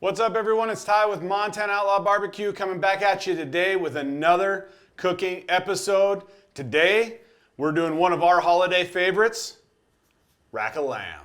What's up, everyone? It's Ty with Montana Outlaw BBQ coming back at you today with another cooking episode. Today, we're doing one of our holiday favorites, rack of lamb.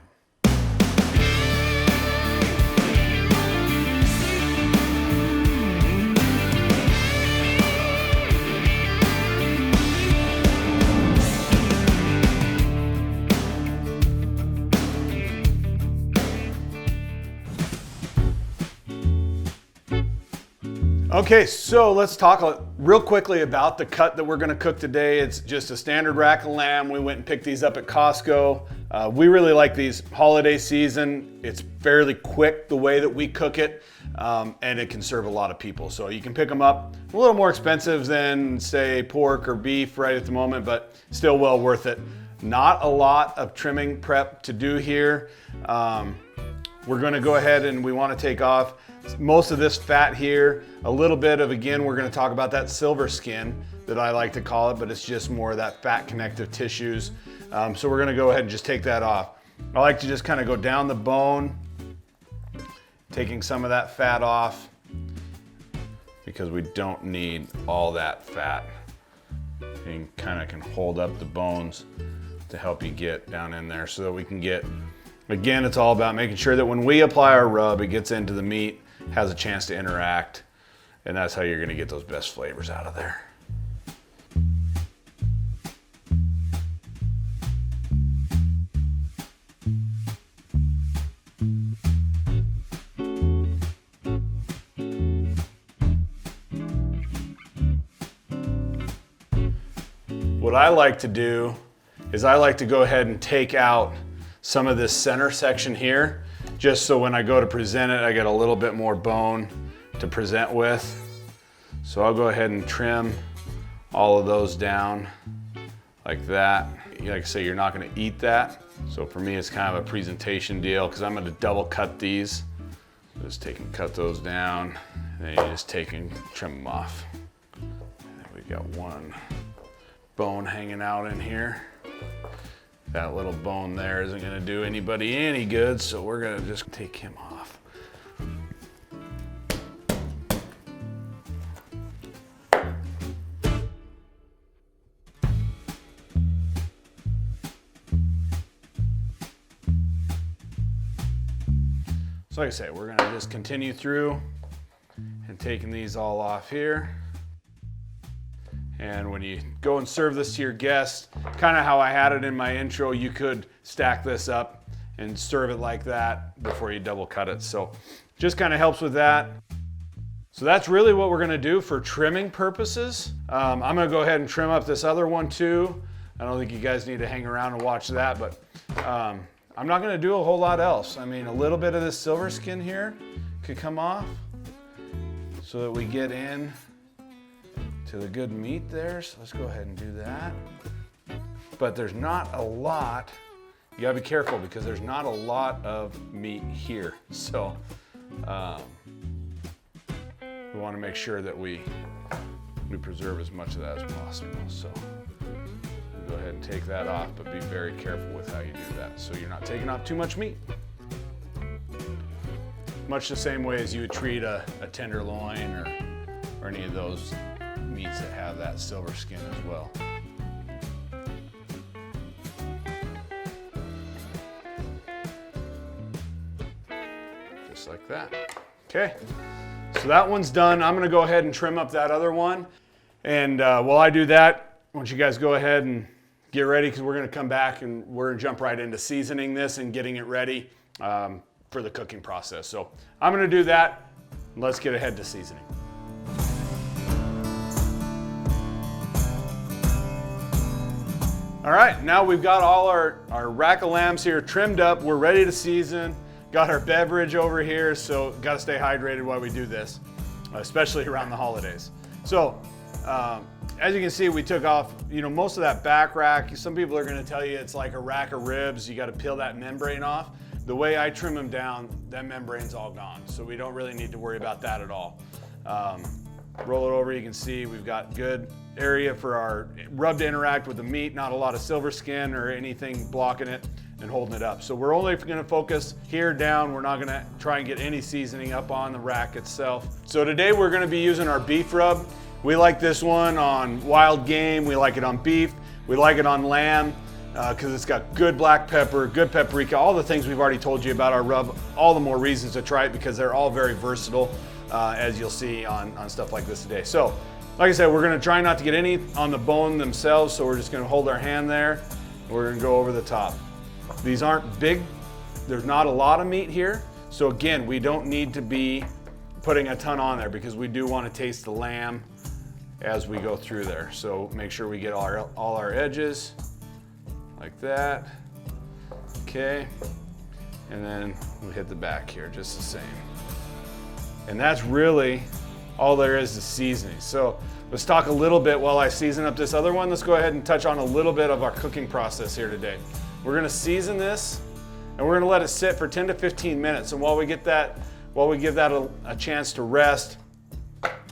Okay, so let's talk real quickly about the cut that we're gonna cook today. It's just a standard rack of lamb. We went and picked these up at Costco. We really like these holiday season. It's fairly quick the way that we cook it, and it can serve a lot of people. So you can pick them up a little more expensive than say pork or beef right at the moment, but still well worth it. Not a lot of trimming prep to do here. We're gonna go ahead and we wanna take off most of this fat here, a little bit of, again, we're gonna talk about that silver skin that I like to call it, but it's just more of that fat connective tissues. So we're gonna go ahead and just take that off. I like to just kind of go down the bone, taking some of that fat off because we don't need all that fat. You kind of can hold up the bones to help you get down in there so that we can get, again, it's all about making sure that when we apply our rub, it gets into the meat, has a chance to interact, and that's how you're gonna get those best flavors out of there. What I like to do is I like to go ahead and take out some of this center section here, just so when I go to present it, I get a little bit more bone to present with. So I'll go ahead and trim all of those down like that. Like I say, you're not gonna eat that. So for me, it's kind of a presentation deal because I'm gonna double cut these. Just take and cut those down, and then you just take and trim them off. And then we've got one bone hanging out in here. That little bone there isn't gonna do anybody any good, so we're gonna just take him off. So like I say, we're gonna just continue through and taking these all off here. And when you go and serve this to your guests, kind of how I had it in my intro, you could stack this up and serve it like that before you double cut it. So just kind of helps with that. So that's really what we're gonna do for trimming purposes. I'm gonna go ahead and trim up this other one too. I don't think you guys need to hang around and watch that, but I'm not gonna do a whole lot else. I mean, a little bit of this silver skin here could come off so that we get in to the good meat there. So let's go ahead and do that. But there's not a lot. You gotta be careful because there's not a lot of meat here. So we wanna make sure that we preserve as much of that as possible. So we'll go ahead and take that off, but be very careful with how you do that so you're not taking off too much meat. Much the same way as you would treat a tenderloin or any of those meats that have that silver skin as well. Just like that. Okay, so that one's done. I'm gonna go ahead and trim up that other one. And while I do that, I want you guys go ahead and get ready because we're gonna come back and we're gonna jump right into seasoning this and getting it ready for the cooking process. So I'm gonna do that. Let's get ahead to seasoning. All right, now we've got all our rack of lambs here trimmed up. We're ready to season. Got our beverage over here, so gotta stay hydrated while we do this, especially around the holidays. So, as you can see, we took off, most of that back rack. Some people are gonna tell you it's like a rack of ribs. You gotta peel that membrane off. The way I trim them down, that membrane's all gone. So we don't really need to worry about that at all. Roll it over, you can see we've got good area for our rub to interact with the meat, not a lot of silver skin or anything blocking it. And and holding it up. So we're only gonna focus here down. We're not gonna try and get any seasoning up on the rack itself. So today we're gonna be using our beef rub. We like this one on wild game. We like it on beef. We like it on lamb because it's got good black pepper, good paprika, all the things we've already told you about our rub, all the more reasons to try it because they're all very versatile as you'll see on stuff like this today. So like I said, we're gonna try not to get any on the bone themselves, so we're just gonna hold our hand there. We're gonna go over the top. These aren't big, there's not a lot of meat here. So again, we don't need to be putting a ton on there because we do wanna taste the lamb as we go through there. So make sure we get all our edges like that. Okay, and then we hit the back here just the same. And that's really all there is to seasoning. So let's talk a little bit while I season up this other one. Let's go ahead and touch on a little bit of our cooking process here today. We're gonna season this and we're gonna let it sit for 10 to 15 minutes. And while we give that a chance to rest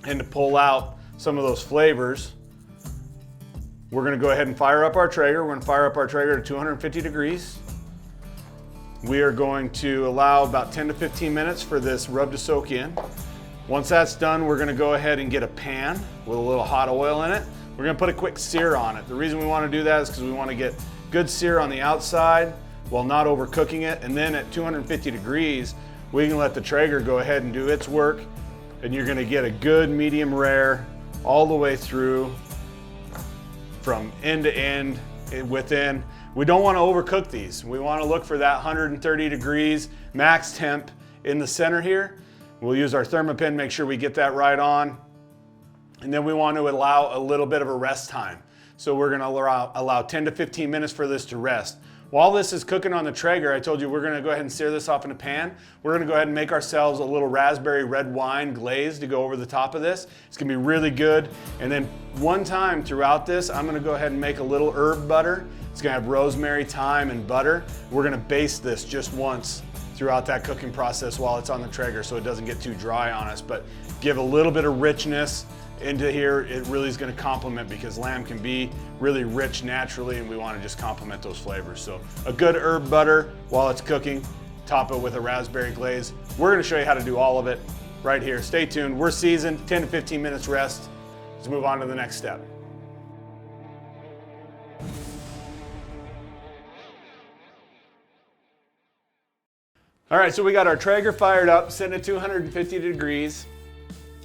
and to pull out some of those flavors, we're gonna go ahead and fire up our Traeger. We're gonna fire up our Traeger to 250 degrees. We are going to allow about 10 to 15 minutes for this rub to soak in. Once that's done, we're gonna go ahead and get a pan with a little hot oil in it. We're gonna put a quick sear on it. The reason we wanna do that is because we wanna get good sear on the outside while not overcooking it. And then at 250 degrees, we can let the Traeger go ahead and do its work. And you're gonna get a good medium rare all the way through from end to end within. We don't wanna overcook these. We wanna look for that 130 degrees max temp in the center here. We'll use our Thermopin, make sure we get that right on. And then we want to allow a little bit of a rest time. So we're gonna allow 10 to 15 minutes for this to rest. While this is cooking on the Traeger, I told you we're gonna go ahead and sear this off in a pan. We're gonna go ahead and make ourselves a little raspberry red wine glaze to go over the top of this. It's gonna be really good. And then one time throughout this, I'm gonna go ahead and make a little herb butter. It's gonna have rosemary, thyme, and butter. We're gonna baste this just once throughout that cooking process while it's on the Traeger so it doesn't get too dry on us, but give a little bit of richness into here. It really is gonna complement because lamb can be really rich naturally and we wanna just complement those flavors. So a good herb butter while it's cooking, top it with a raspberry glaze. We're gonna show you how to do all of it right here. Stay tuned, we're seasoned, 10 to 15 minutes rest. Let's move on to the next step. All right, so we got our Traeger fired up, sitting at 250 degrees.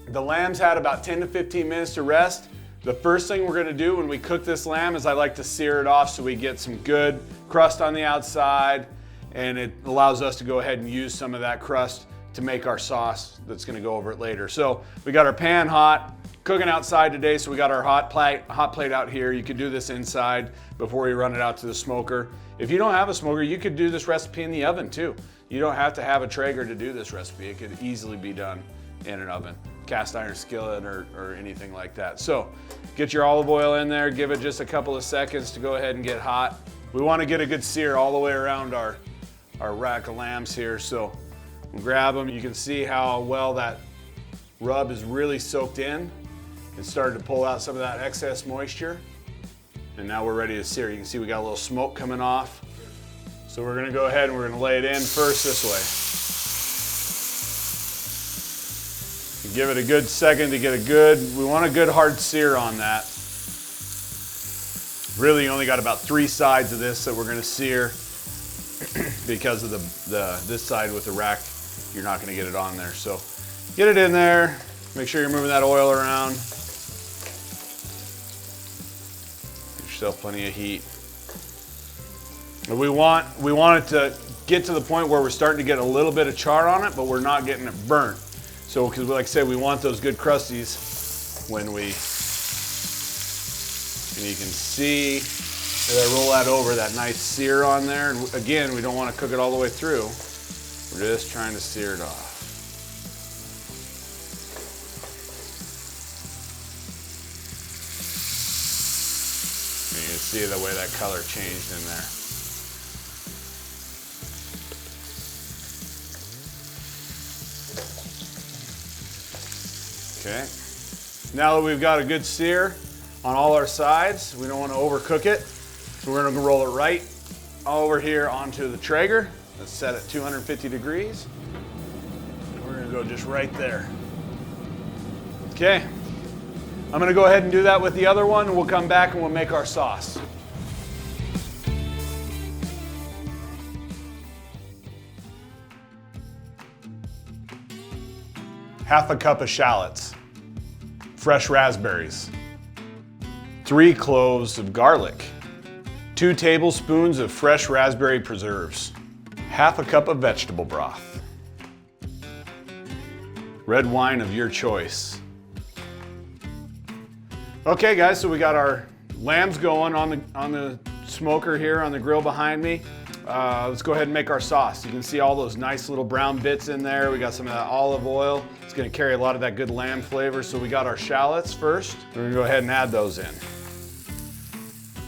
The lamb's had about 10 to 15 minutes to rest. The first thing we're gonna do when we cook this lamb is I like to sear it off so we get some good crust on the outside, and it allows us to go ahead and use some of that crust to make our sauce that's gonna go over it later. So we got our pan hot, cooking outside today, so we got our hot plate out here. You could do this inside before you run it out to the smoker. If you don't have a smoker, you could do this recipe in the oven too. You don't have to have a Traeger to do this recipe. It could easily be done in an oven, cast iron skillet or anything like that. So get your olive oil in there, give it just a couple of seconds to go ahead and get hot. We want to get a good sear all the way around our rack of lambs here. So we'll grab them. You can see how well that rub is really soaked in and started to pull out some of that excess moisture. And now we're ready to sear. You can see we got a little smoke coming off. So we're gonna go ahead and we're gonna lay it in first this way. Give it a good second to get we want a good hard sear on that. Really you only got about 3 sides of this that we're gonna sear because of this side with the rack, you're not gonna get it on there. So get it in there, make sure you're moving that oil around. Give yourself plenty of heat. We want it to get to the point where we're starting to get a little bit of char on it, but we're not getting it burnt. So, because like I said, we want those good crusties when and you can see as I roll that over, that nice sear on there. And again, we don't want to cook it all the way through. We're just trying to sear it off. And you can see the way that color changed in there. Okay, now that we've got a good sear on all our sides, we don't want to overcook it, so we're going to roll it right over here onto the Traeger. Let's set it 250 degrees. We're gonna go just right there. Okay, I'm gonna go ahead and do that with the other one, and we'll come back and we'll make our sauce. Half a cup of shallots, fresh raspberries, 3 cloves of garlic, 2 tablespoons of fresh raspberry preserves, half a cup of vegetable broth, red wine of your choice. Okay guys, so we got our lambs going on the smoker here on the grill behind me. Let's go ahead and make our sauce. You can see all those nice little brown bits in there. We got some of that olive oil. It's gonna carry a lot of that good lamb flavor. So we got our shallots first. We're gonna go ahead and add those in.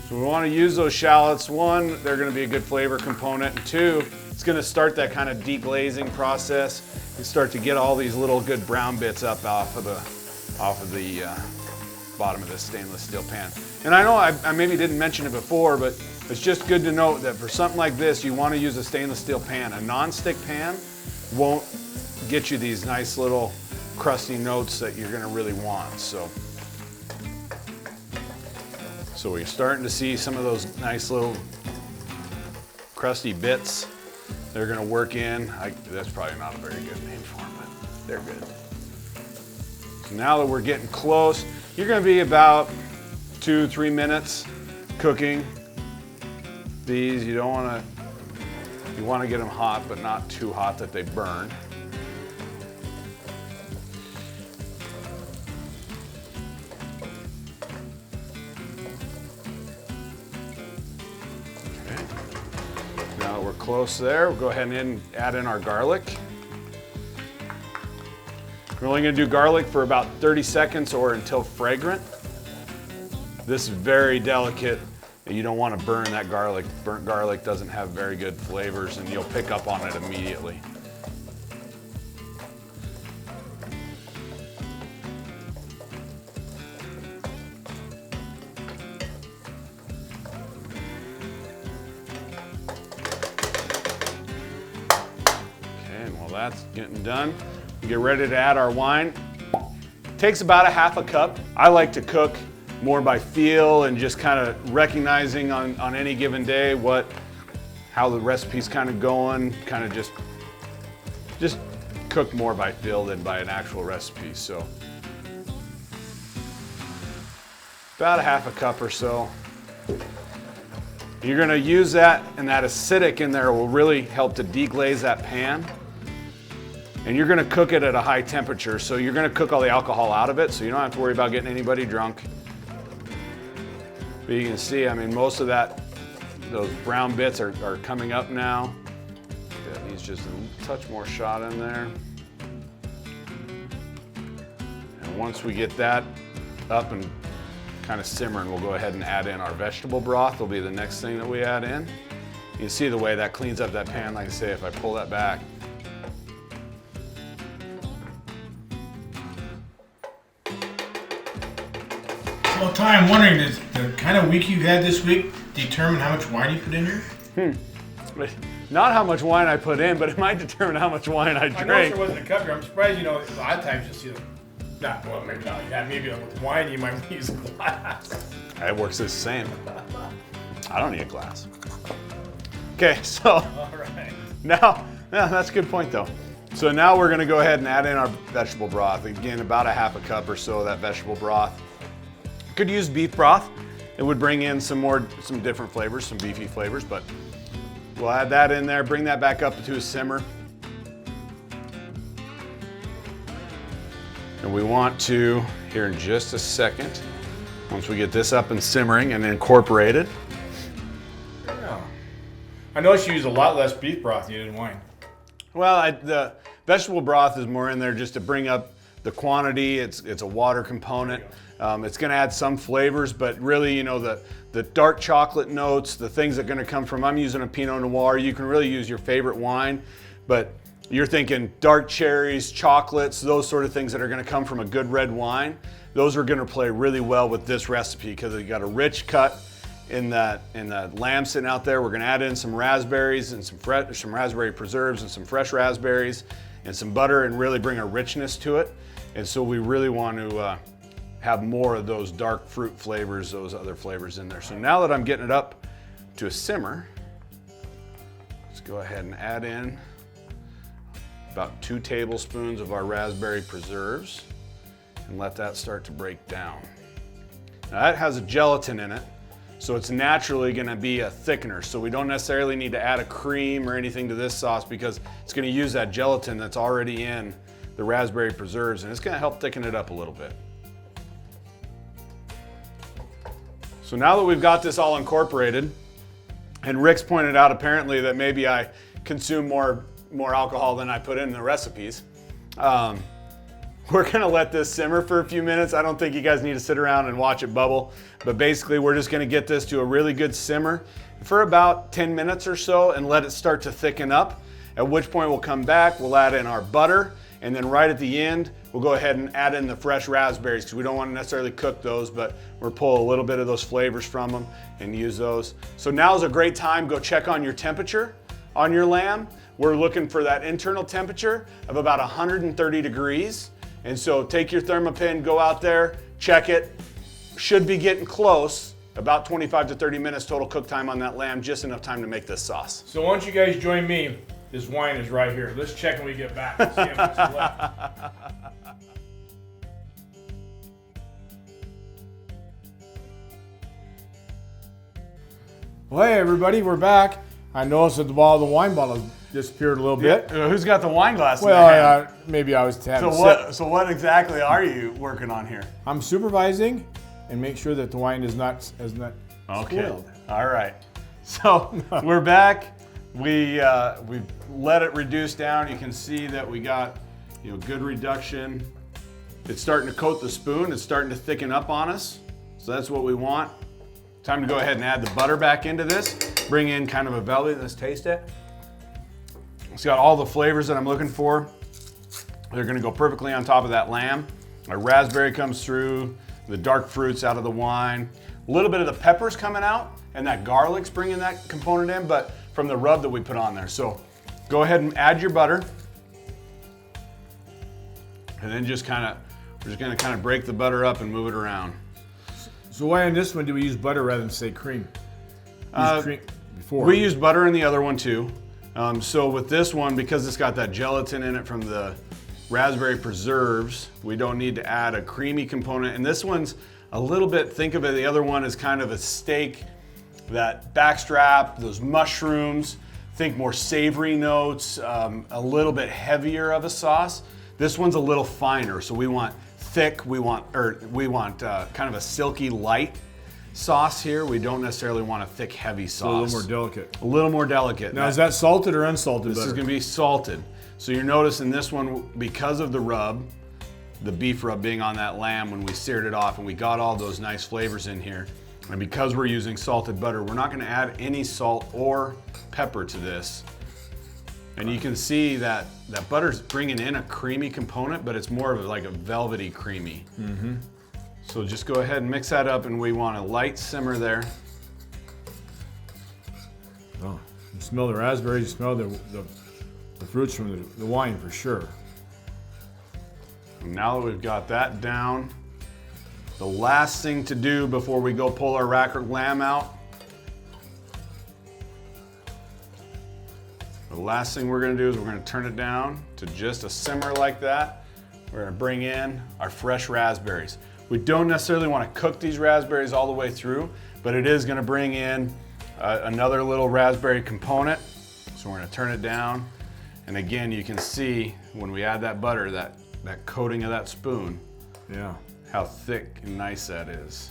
So we wanna use those shallots. 1, they're gonna be a good flavor component. And 2, it's gonna start that kind of deglazing process and start to get all these little good brown bits up off of the bottom of this stainless steel pan. And I know I maybe didn't mention it before, but it's just good to note that for something like this, you want to use a stainless steel pan. A non-stick pan won't get you these nice little crusty notes that you're going to really want. So we're starting to see some of those nice little crusty bits. They're going to work in. That's probably not a very good name for them, but they're good. So now that we're getting close, you're going to be about 2-3 minutes cooking these. You want to get them hot, but not too hot that they burn. Okay. Now that we're close there, we'll go ahead and add in our garlic. We're only going to do garlic for about 30 seconds or until fragrant. This is very delicate. You don't want to burn that garlic. Burnt garlic doesn't have very good flavors, and you'll pick up on it immediately. Okay, and while that's getting done, we get ready to add our wine. Takes about a half a cup. I like to cook more by feel and just kind of recognizing on any given day how the recipe's kind of going, kind of just cook more by feel than by an actual recipe. So about a half a cup or so. You're gonna use that, and that acidic in there will really help to deglaze that pan. And you're gonna cook it at a high temperature, so you're gonna cook all the alcohol out of it, so you don't have to worry about getting anybody drunk. But you can see, I mean, most of those brown bits are coming up now. That needs just a touch more shot in there. And once we get that up and kind of simmering, we'll go ahead and add in our vegetable broth. Will be the next thing that we add in. You can see the way that cleans up that pan, like I say, if I pull that back. Well, Ty, I'm wondering, does the kind of week you've had this week determine how much wine you put in here? Not how much wine I put in, but it might determine how much wine I drink. I know there wasn't a cup here. I'm surprised, a lot of times you'll see maybe with wine you might use a glass. It works the same. I don't need a glass. Okay, so All right. now that's a good point though. So now we're gonna go ahead and add in our vegetable broth. Again, about a half a cup or so of that vegetable broth. Could use beef broth. It would bring in some different flavors, some beefy flavors, but we'll add that in there, bring that back up to a simmer. And we want to, here in just a second, once we get this up and simmering and incorporated. Yeah. I noticed you use a lot less beef broth than you did in wine. Well, the vegetable broth is more in there just to bring up the quantity. It's a water component. It's going to add some flavors, but really, the dark chocolate notes, the things that are going to come from, I'm using a Pinot Noir. You can really use your favorite wine, but you're thinking dark cherries, chocolates, those sort of things that are going to come from a good red wine. Those are going to play really well with this recipe because you got a rich cut in that lamb sitting out there. We're gonna add in some raspberries and some raspberry preserves and some fresh raspberries and some butter and really bring a richness to it. And so we really want to have more of those dark fruit flavors, those other flavors in there. So now that I'm getting it up to a simmer, let's go ahead and add in about 2 tablespoons of our raspberry preserves and let that start to break down. Now that has a gelatin in it, so it's naturally gonna be a thickener. So we don't necessarily need to add a cream or anything to this sauce because it's gonna use that gelatin that's already in the raspberry preserves, and it's gonna help thicken it up a little bit. So now that we've got this all incorporated, and Rick's pointed out apparently that maybe I consume more alcohol than I put in the recipes, we're gonna let this simmer for a few minutes. I don't think you guys need to sit around and watch it bubble, but basically we're just gonna get this to a really good simmer for about 10 minutes or so and let it start to thicken up, at which point we'll come back, we'll add in our butter, and then right at the end, we'll go ahead and add in the fresh raspberries because we don't want to necessarily cook those, but we'll pull a little bit of those flavors from them and use those. So now's a great time, go check on your temperature on your lamb. We're looking for that internal temperature of about 130 degrees. And so take your thermopin, go out there, check it. Should be getting close, about 25 to 30 minutes total cook time on that lamb, just enough time to make this sauce. So once you guys join me, this wine is right here. Let's check when we get back and see how much is left. Well, hey everybody, we're back. I noticed that the wine bottle disappeared a little bit. Who's got the wine glass? Well, maybe I was having So what exactly are you working on here? I'm supervising and make sure that the wine is not spoiled. All right. So we're back. We've let it reduce down. You can see that we got good reduction. It's starting to coat the spoon. It's starting to thicken up on us. So that's what we want. Time to go ahead and add the butter back into this. Bring in kind of a velvet. Let's taste it. It's got all the flavors that I'm looking for. They're gonna go perfectly on top of that lamb. Our raspberry comes through, the dark fruits out of the wine. A little bit of the peppers coming out, and that garlic's bringing that component in, but from the rub that we put on there. So go ahead and add your butter. And then we're just gonna kind of break the butter up and move it around. So why on this one do we use butter rather than say cream? Cream before. We used butter in the other one too. So with this one, because it's got that gelatin in it from the raspberry preserves, we don't need to add a creamy component. And this one's a little bit, think of it, the other one is kind of a steak, that backstrap, those mushrooms, think more savory notes, a little bit heavier of a sauce. This one's a little finer, so we want thick, we want kind of a silky light sauce here. We don't necessarily want a thick, heavy sauce. So a little more delicate. A little more delicate. Now, is that salted or unsalted butter? This is gonna be salted. So you're noticing this one, because of the rub, the beef rub being on that lamb when we seared it off and we got all those nice flavors in here, and because we're using salted butter, we're not gonna add any salt or pepper to this. And you can see that that butter's bringing in a creamy component, but it's more of like a velvety creamy. Mm-hmm. So just go ahead and mix that up, and we want a light simmer there. Oh, you smell the raspberries, you smell the fruits from the wine for sure. And now that we've got that down, the last thing to do before we go pull our rack lamb out, the last thing we're gonna do is we're gonna turn it down to just a simmer like that. We're gonna bring in our fresh raspberries. We don't necessarily wanna cook these raspberries all the way through, but it is gonna bring in another little raspberry component. So we're gonna turn it down. And again, you can see when we add that butter, that coating of that spoon, yeah, how thick and nice that is.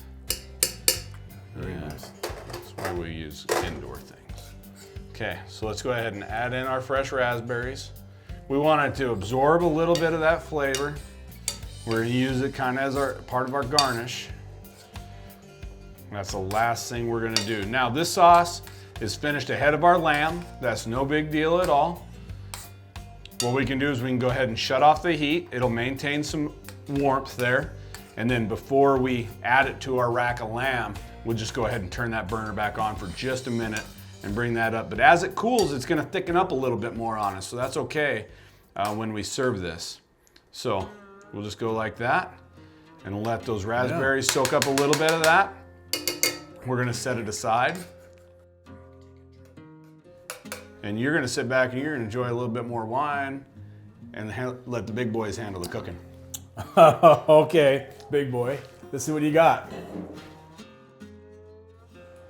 Very nice. That's why we use indoor things. Okay, so let's go ahead and add in our fresh raspberries. We want it to absorb a little bit of that flavor. We're gonna use it kind of as part of our garnish. That's the last thing we're gonna do. Now this sauce is finished ahead of our lamb. That's no big deal at all. What we can do is we can go ahead and shut off the heat. It'll maintain some warmth there. And then before we add it to our rack of lamb, we'll just go ahead and turn that burner back on for just a minute and bring that up. But as it cools, it's gonna thicken up a little bit more on us, so that's okay when we serve this. So we'll just go like that and let those raspberries soak up a little bit of that. We're gonna set it aside. And you're gonna sit back and you're gonna enjoy a little bit more wine and let the big boys handle the cooking. Okay, big boy. Let's see what you got.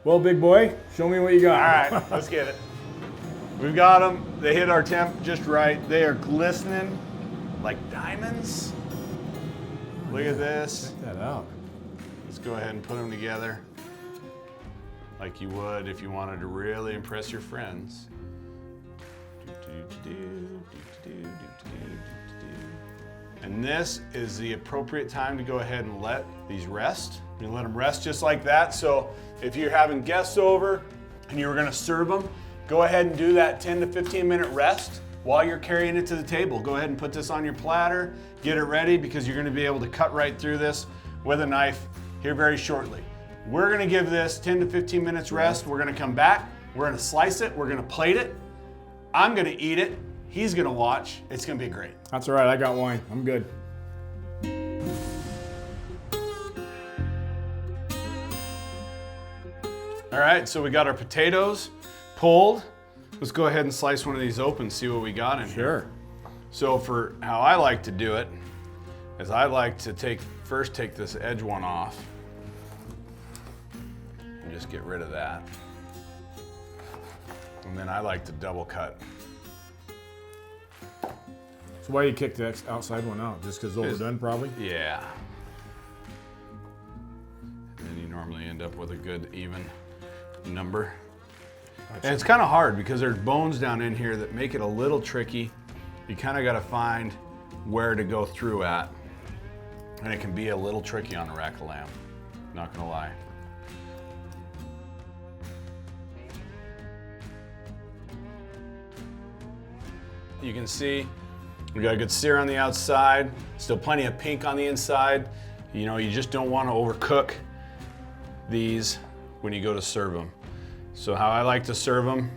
Well, big boy, show me what you got. All right, let's get it. We've got them. They hit our temp just right. They are glistening like diamonds. Look at this. Check that out. Let's go ahead and put them together like you would if you wanted to really impress your friends. And this is the appropriate time to go ahead and let these rest. You let them rest just like that. So if you're having guests over and you were gonna serve them, go ahead and do that 10 to 15 minute rest while you're carrying it to the table. Go ahead and put this on your platter, get it ready, because you're gonna be able to cut right through this with a knife here very shortly. We're gonna give this 10 to 15 minutes rest. We're gonna come back, we're gonna slice it, we're gonna plate it. I'm gonna eat it, he's gonna watch. It's gonna be great. That's all right, I got wine, I'm good. All right, so we got our potatoes pulled. Let's go ahead and slice one of these open, see what we got in here. Sure. So for how I like to do it, is I like to first take this edge one off and just get rid of that. And then I like to double cut. So why you kick the outside one out? Just because overdone probably? Yeah. And then you normally end up with a good even number. And it's kind of hard because there's bones down in here that make it a little tricky. You kind of got to find where to go through at. And it can be a little tricky on a rack of lamb, not gonna lie. You can see we got a good sear on the outside, still plenty of pink on the inside. You know, you just don't want to overcook these when you go to serve them. So how I like to serve them,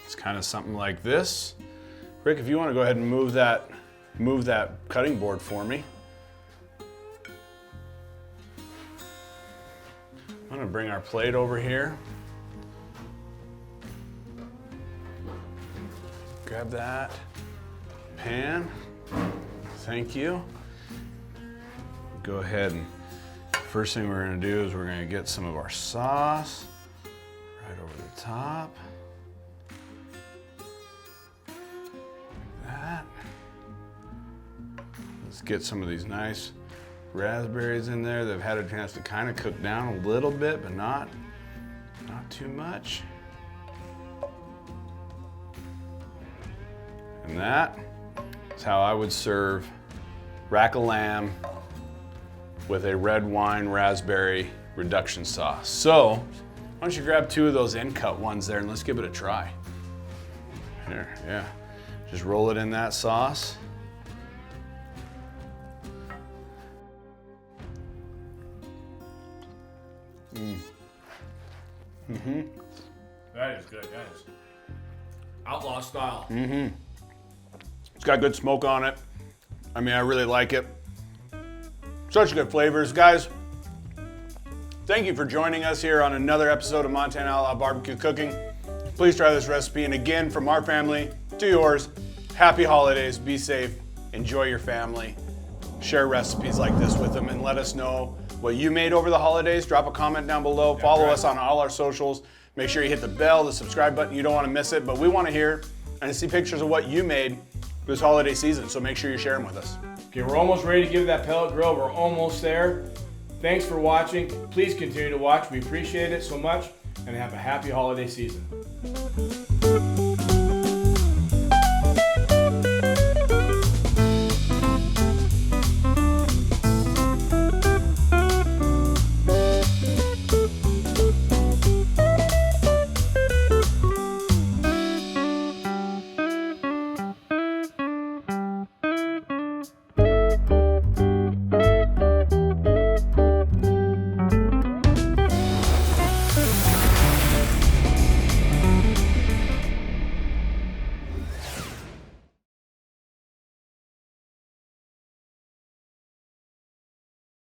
it's kind of something like this. Rick, if you want to go ahead and move that cutting board for me. I'm gonna bring our plate over here. Grab that pan, thank you. Go ahead and first thing we're gonna do is we're gonna get some of our sauce right over the top. Like that. Let's get some of these nice raspberries in there. They've had a chance to kind of cook down a little bit, but not too much. And that is how I would serve rack of lamb with a red wine raspberry reduction sauce. So, why don't you grab two of those end cut ones there and let's give it a try. Here, yeah. Just roll it in that sauce. That is good, that is outlaw style. It's got good smoke on it. I mean, I really like it. Such good flavors. Guys, thank you for joining us here on another episode of Montana Outlaw BBQ Cooking. Please try this recipe. And again, from our family to yours, happy holidays, be safe, enjoy your family. Share recipes like this with them and let us know what you made over the holidays. Drop a comment down below. Follow us on all our socials. Make sure you hit the bell, the subscribe button. You don't want to miss it, but we want to hear and see pictures of what you made this holiday season. So make sure you share them with us. Okay, we're almost ready to give that pellet grill. We're almost there. Thanks for watching. Please continue to watch. We appreciate it so much, and have a happy holiday season.